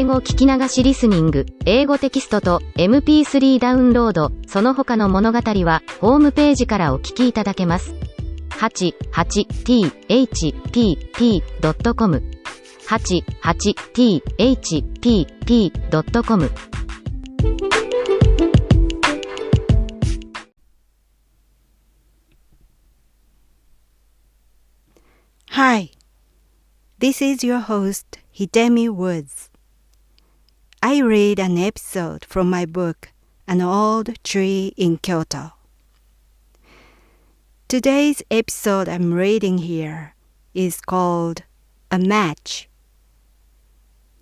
英語聞き流しリスニング、英語テキストと MP3 ダウンロード、その他の物語はホームページからお聞きいただけます。88thpp.com 88thpp.com Hi, this is your host, Hidemi Woods. I read an episode from my book, An Old Tree in Kyoto. Today's episode I'm reading here is called A Match.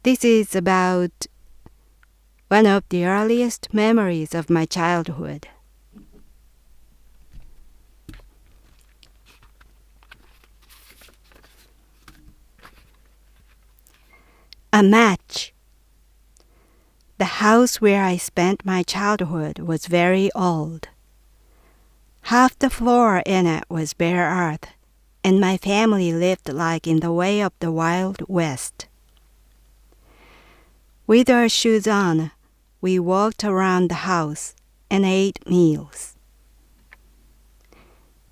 This is about one of the earliest memories of my childhood. A match. The house where I spent my childhood was very old. Half the floor in it was bare earth, and my family lived like in the way of the Wild West. With our shoes on, we walked around the house and ate meals.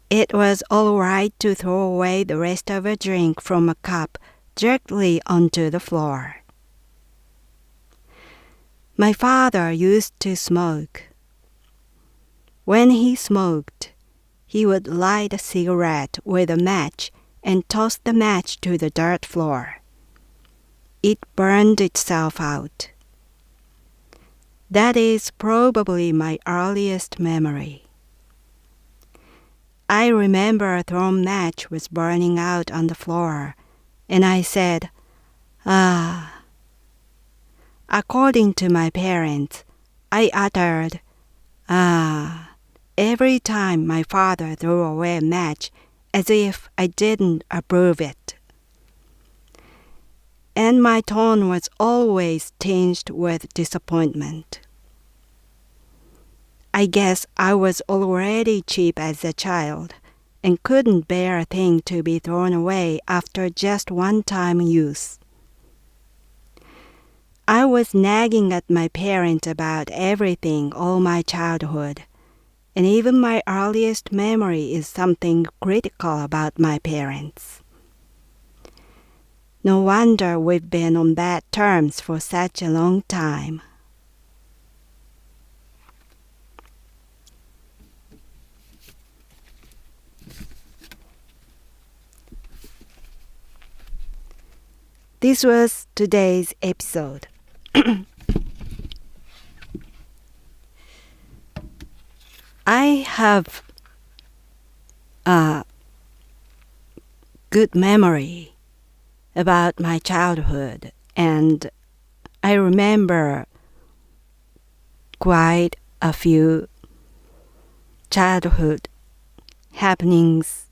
It was all right to throw away the rest of a drink from a cup directly onto the floor. My father used to smoke. When he smoked, he would light a cigarette with a match and toss the match to the dirt floor. It burned itself out. That is probably my earliest memory. I remember a thrown match was burning out on the floor, and I said, "Ah." According to my parents, I uttered, "Ah," every time my father threw away a match as if I didn't approve it. And my tone was always tinged with disappointment. I guess I was already cheap as a child and couldn't bear a thing to be thrown away after just one-time use. I was nagging at my parents about everything all my childhood, and even my earliest memory is something critical about my parents. No wonder we've been on bad terms for such a long time. This was today's episode. I have a good memory about my childhood, and I remember quite a few childhood happenings,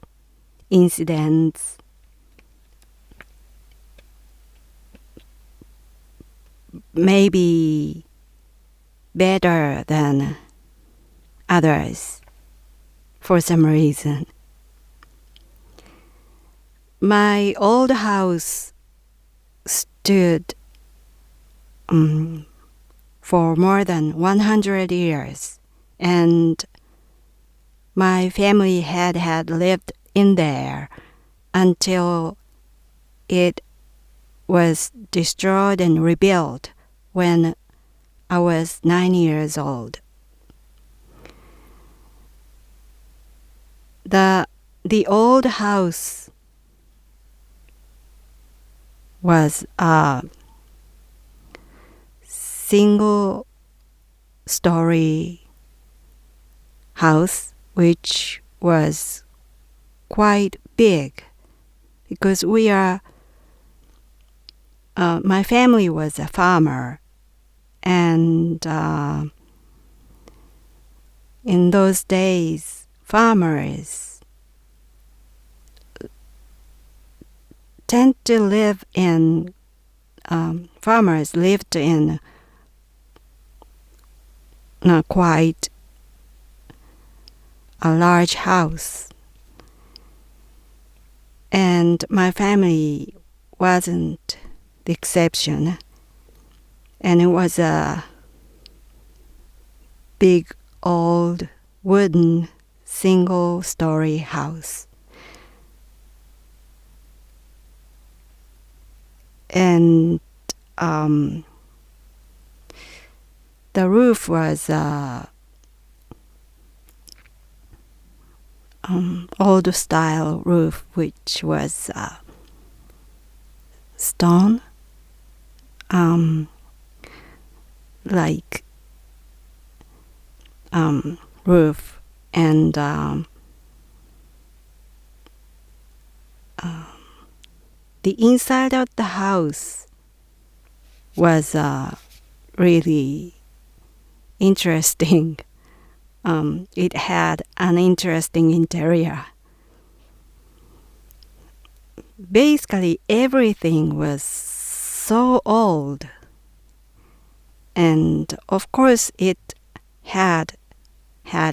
incidents, maybe better than others for some reason. My old house stood for more than 100 years, and my family had lived in there until it was destroyed and rebuilt when I was 9 years old. The old house was a single-story house which was quite big because my family was a farmer, and in those days, farmers tend to live in, farmers lived in quite a large house. And my family wasn't the exception. and it was a big old wooden single-story house. And the roof was old style roof, which was stone, like roof, and the inside of the house was really interesting. It had an interesting interior. Basically, everything was so old. And of course, it had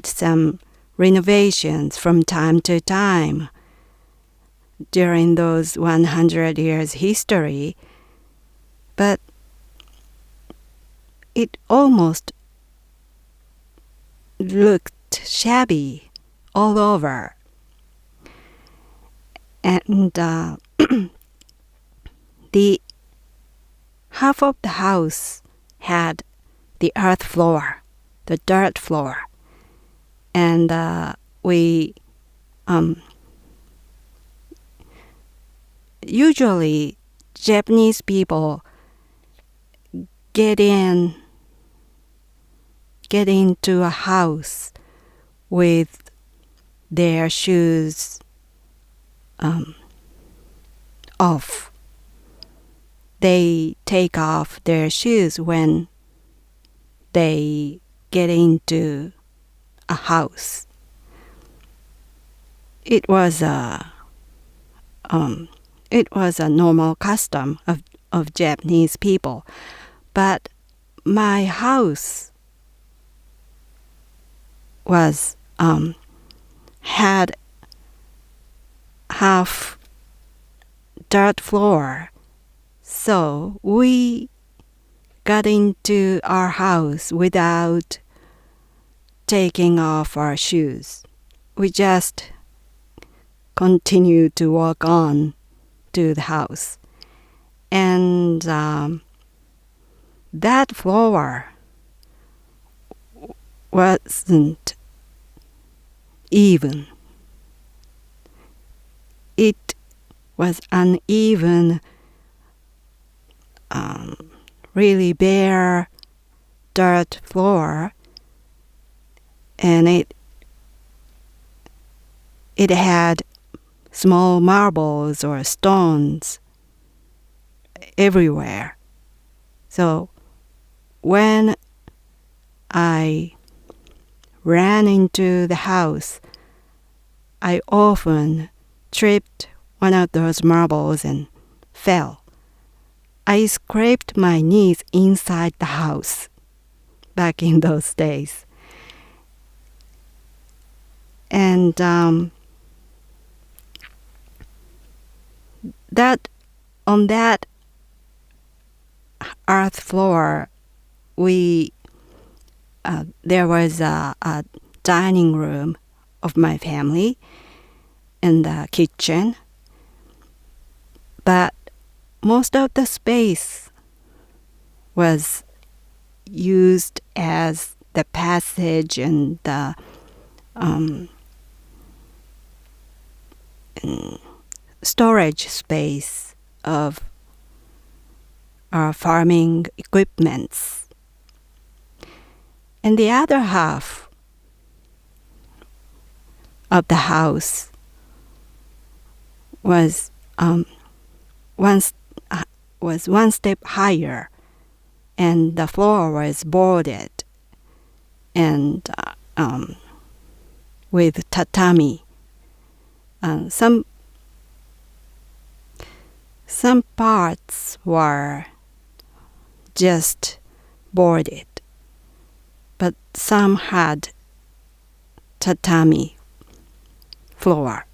some renovations from time to time during those 100 years history. But it almost looked shabby all over. And the half of the house had the earth floor, the dirt floor. And we usually Japanese people get into a house with their shoes off. They take off their shoes when they get into a house. It was a normal custom of Japanese people, but my house was had half dirt floor, so we got into our house without taking off our shoes. We just continued to walk on to the house, and that floor wasn't even. It was uneven, really bare dirt floor, and it had small marbles or stones everywhere. So when I ran into the house, I often tripped one of those marbles and fell. I scraped my knees inside the house back in those days. And that on that earth floor, there was a dining room of my family and the kitchen, but most of the space was used as the passage and the storage space of our farming equipments. And the other half of the house was one step higher, and the floor was boarded and with tatami. Some parts were just boarded, but some had tatami floor.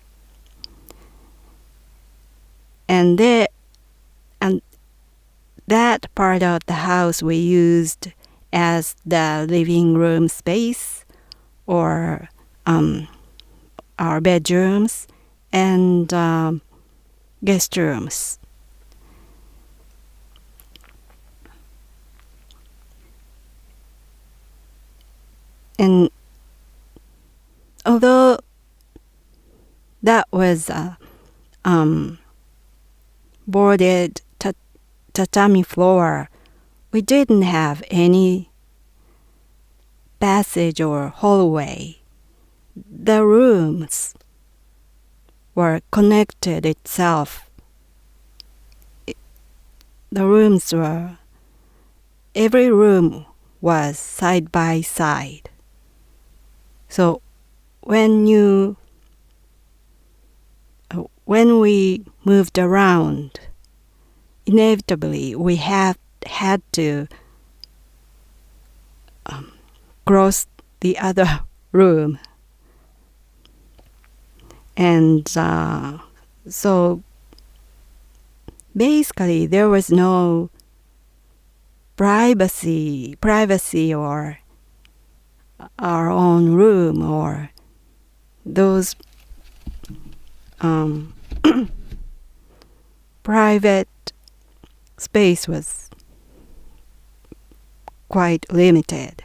And that part part of the house we used as the living room space or our bedrooms and guest rooms. And although that was a boarded tatami floor, we didn't have any passage or hallway. The rooms were connected itself. Every room was side by side. So when we moved around, inevitably we had to cross the other room. And so basically there was no privacy or our own room or those private space was quite limited.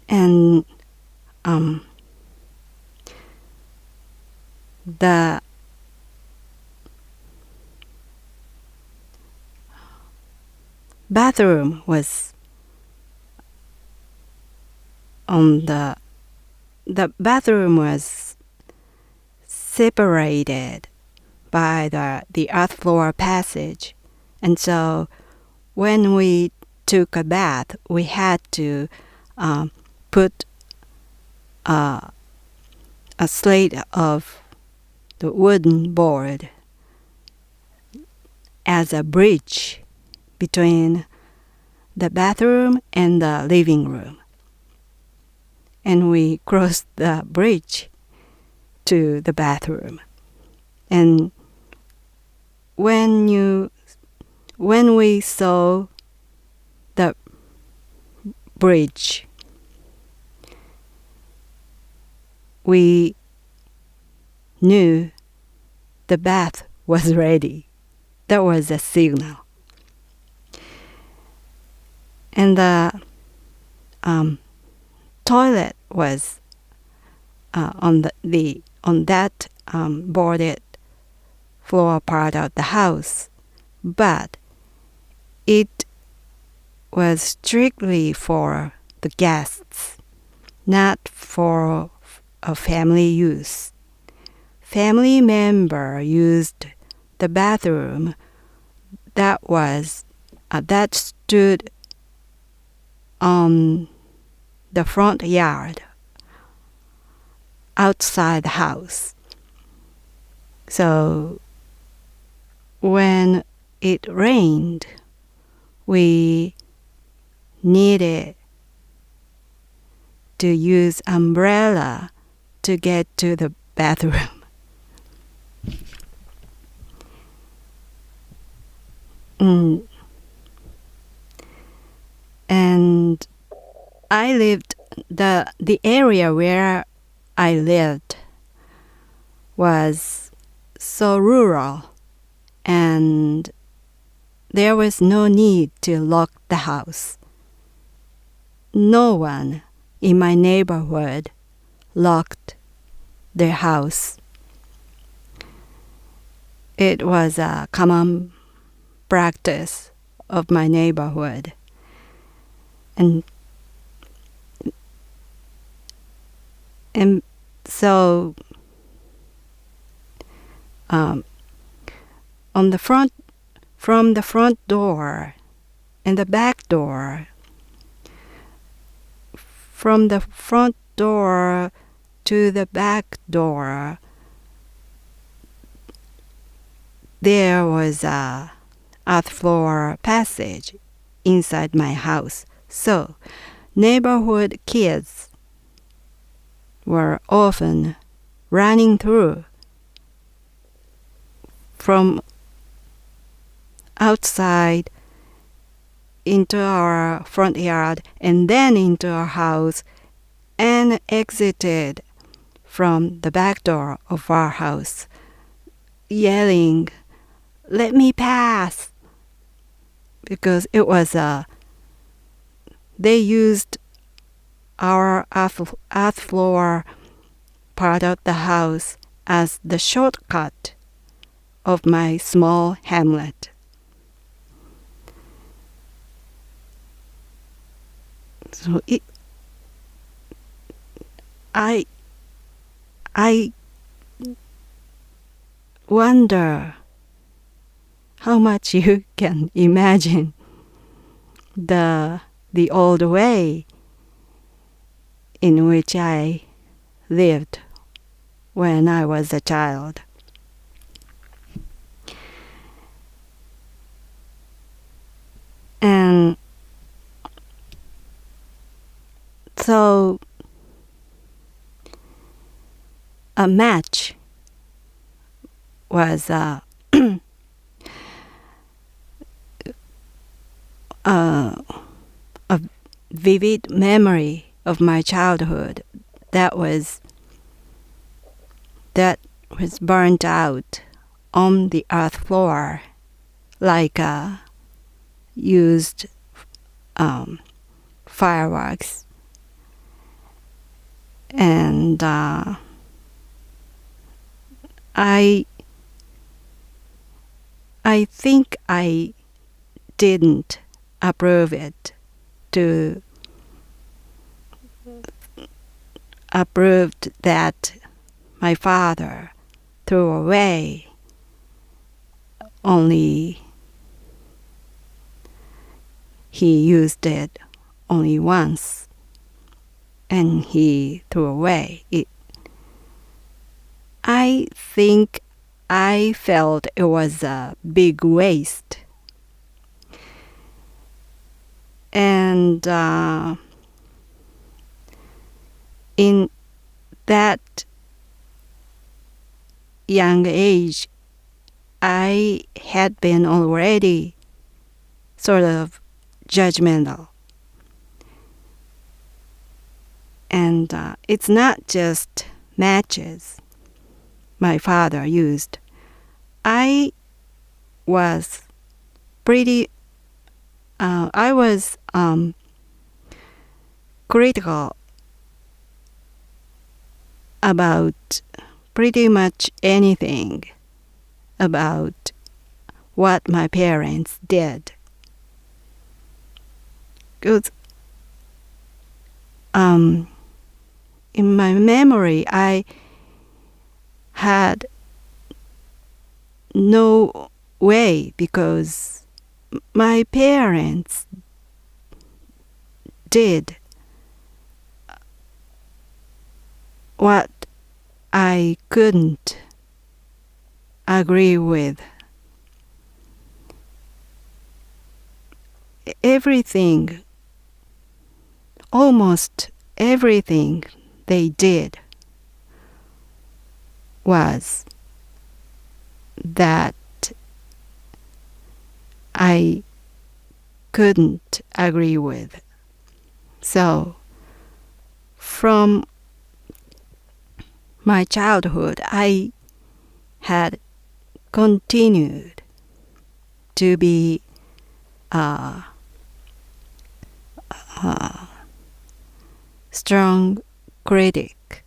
And the bathroom was the bathroom was separated by the earth floor passage, and so when we took a bath, we had to put a slate of the wooden board as a bridge between the bathroom and the living room. And we crossed the bridge to the bathroom. And when we saw the bridge, we knew the bath was ready. That was a signal. And the toilet was on that boarded floor part of the house, but it was strictly for the guests, not for a family use. Family member used the bathroom that stood on the front yard outside the house. So when it rained, we needed to use umbrella to get to the bathroom. And the area where I lived was so rural, and there was no need to lock the house. No one in my neighborhood locked their house. It was a common practice of my neighborhood. And so from the front door and the back door, from the front door to the back door, there was a earth floor passage inside my house. So neighborhood kids were often running through from outside into our front yard and then into our house and exited from the back door of our house, yelling, "Let me pass!" Because it was they used our earth floor part of the house as the shortcut of my small hamlet. So I wonder how much you can imagine the old way in which I lived when I was a child. And so a match was a vivid memory of my childhood that was burnt out on the earth floor like used fireworks. And I think I didn't approve it to approved that my father threw away. Only he used it only once and he threw away it. I think I felt it was a big waste. And in that young age, I had been already sort of judgmental. And it's not just matches my father used. I was critical about pretty much anything about what my parents did. Because in my memory, I had no way because my parents did what I couldn't agree with. Everything, almost everything they did was that I couldn't agree with. So, from my childhood, I had continued to be a strong critic,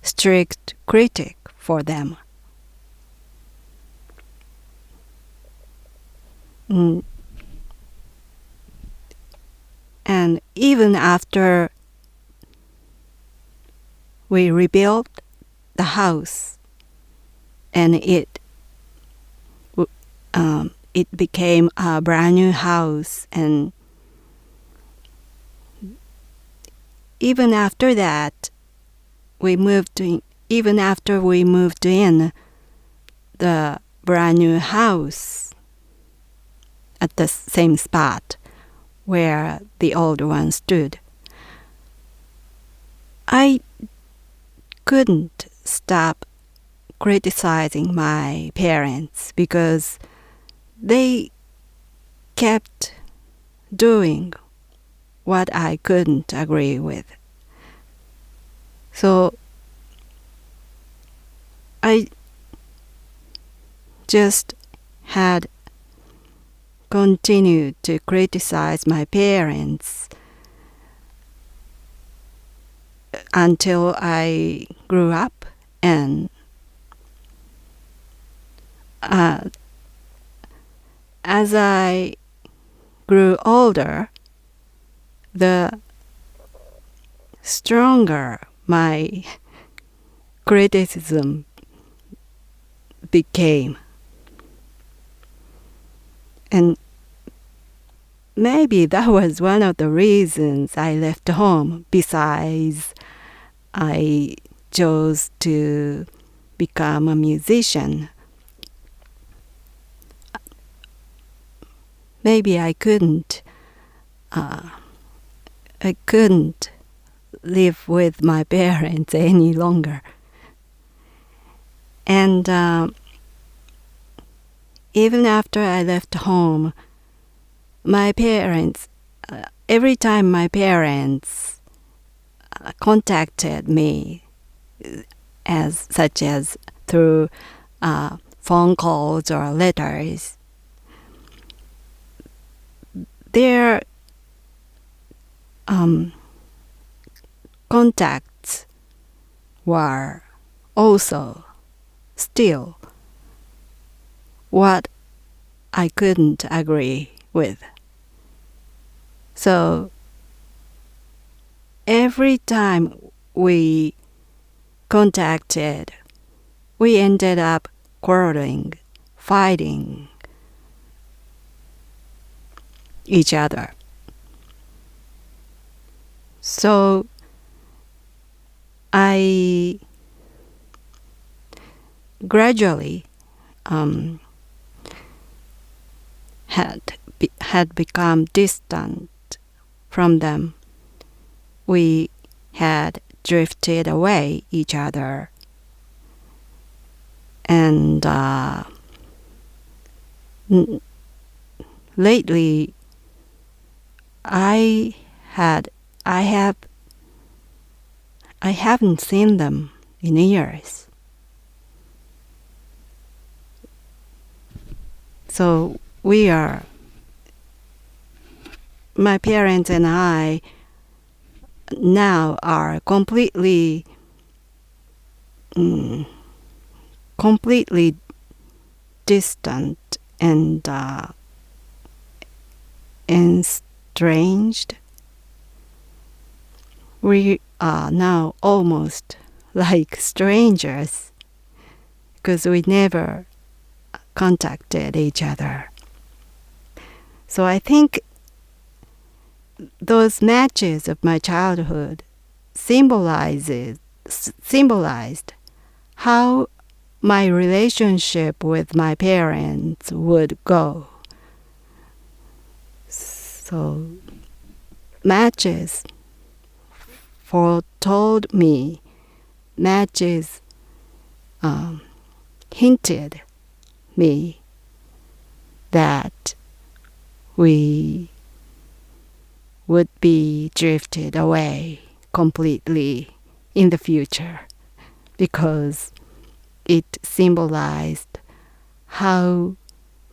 strict critic for them. And even after we rebuilt the house and it became a brand new house, and even after that even after we moved in the brand new house at the same spot where the old one stood, I couldn't stop criticizing my parents because they kept doing what I couldn't agree with. So I just had continued to criticize my parents until I grew up, and as I grew older, the stronger my criticism became. And maybe that was one of the reasons I left home, besides I chose to become a musician. Maybe I couldn't live with my parents any longer. And even after I left home, my parents, every time my parents contacted me, such as through phone calls or letters, their contacts were also still what I couldn't agree with. So every time we contacted, we ended up quarreling, fighting each other. So I gradually had become distant from them. We had drifted away each other, and lately I haven't seen them in years. So my parents and I now are completely distant and estranged. We are now almost like strangers because we never contacted each other. So I think those matches of my childhood symbolized how my relationship with my parents would go. So matches foretold me, matches hinted me that we would be drifted away completely in the future, because it symbolized how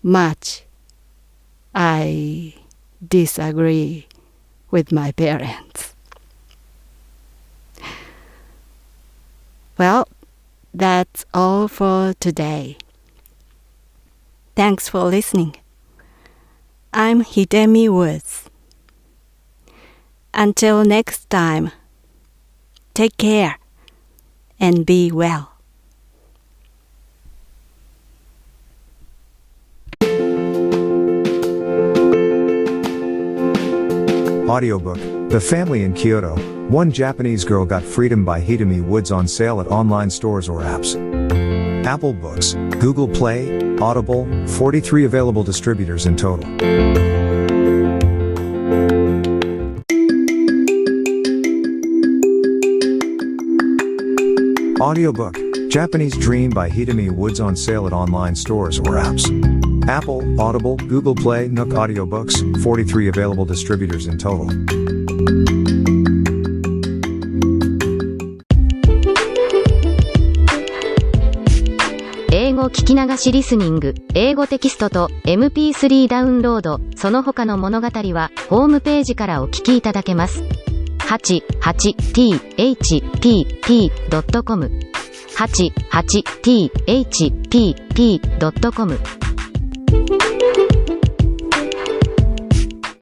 much I disagree with my parents. Well, that's all for today. Thanks for listening. I'm Hidemi Woods. Until next time, take care and be well. Audiobook, The Family in Kyoto, One Japanese Girl Got Freedom by Hidemi Woods, on sale at online stores or apps. Apple Books, Google Play, Audible, 43 available distributors in total. Audiobook, Japanese Dream by Hitomi Woods on sale at online stores or apps. Apple, Audible, Google Play, Nook Audiobooks, 43 available distributors in total. 英語聞き流しリスニング、英語テキストと MP3 ダウンロード、その他の物語はホームページからお聞きいただけます。88thpp.com 88thpp.com